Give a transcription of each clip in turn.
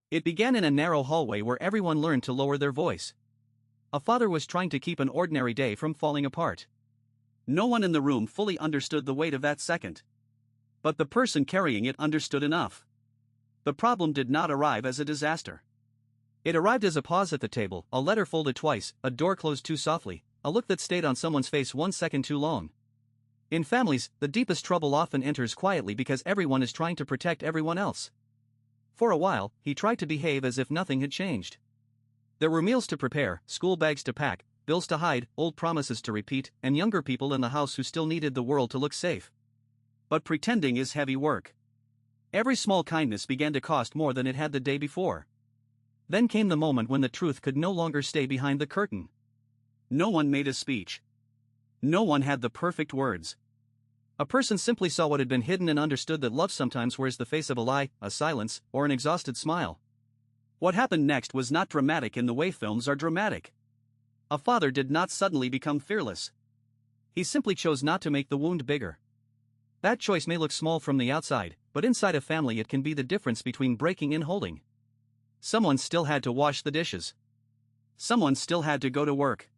It began in a narrow hallway where everyone learned to lower their voice. A father was trying to keep an ordinary day from falling apart. No one in the room fully understood the weight of that second. But the person carrying it understood enough. The problem did not arrive as a disaster. It arrived as a pause at the table, a letter folded twice, a door closed too softly, a look that stayed on someone's face 1 second too long. In families, the deepest trouble often enters quietly because everyone is trying to protect everyone else. For a while, he tried to behave as if nothing had changed. There were meals to prepare, school bags to pack, bills to hide, old promises to repeat, and younger people in the house who still needed the world to look safe. But pretending is heavy work. Every small kindness began to cost more than it had the day before. Then came the moment when the truth could no longer stay behind the curtain. No one made a speech. No one had the perfect words. A person simply saw what had been hidden and understood that love sometimes wears the face of a lie, a silence, or an exhausted smile. What happened next was not dramatic in the way films are dramatic. A father did not suddenly become fearless. He simply chose not to make the wound bigger. That choice may look small from the outside, but inside a family it can be the difference between breaking and holding. Someone still had to wash the dishes. Someone still had to go to work.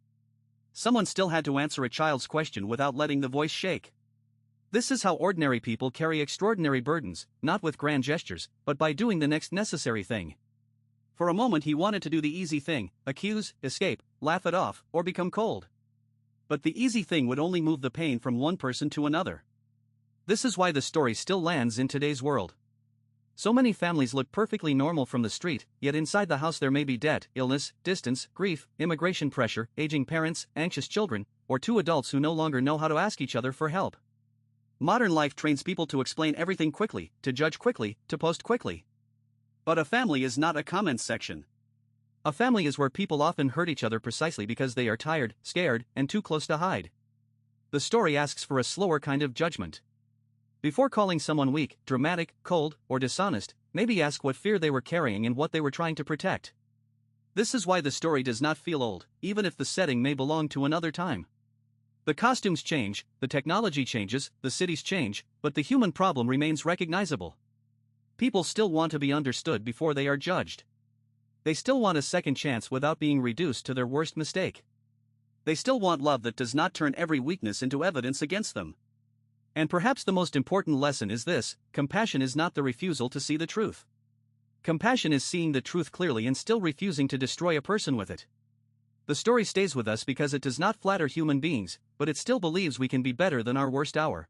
Someone still had to answer a child's question without letting the voice shake. This is how ordinary people carry extraordinary burdens, not with grand gestures, but by doing the next necessary thing. For a moment he wanted to do the easy thing, accuse, escape, laugh it off, or become cold. But the easy thing would only move the pain from one person to another. This is why the story still lands in today's world. So many families look perfectly normal from the street, yet inside the house there may be debt, illness, distance, grief, immigration pressure, aging parents, anxious children, or two adults who no longer know how to ask each other for help. Modern life trains people to explain everything quickly, to judge quickly, to post quickly. But a family is not a comments section. A family is where people often hurt each other precisely because they are tired, scared, and too close to hide. The story asks for a slower kind of judgment. Before calling someone weak, dramatic, cold, or dishonest, maybe ask what fear they were carrying and what they were trying to protect. This is why the story does not feel old, even if the setting may belong to another time. The costumes change, the technology changes, the cities change, but the human problem remains recognizable. People still want to be understood before they are judged. They still want a second chance without being reduced to their worst mistake. They still want love that does not turn every weakness into evidence against them. And perhaps the most important lesson is this: compassion is not the refusal to see the truth. Compassion is seeing the truth clearly and still refusing to destroy a person with it. The story stays with us because it does not flatter human beings, but it still believes we can be better than our worst hour.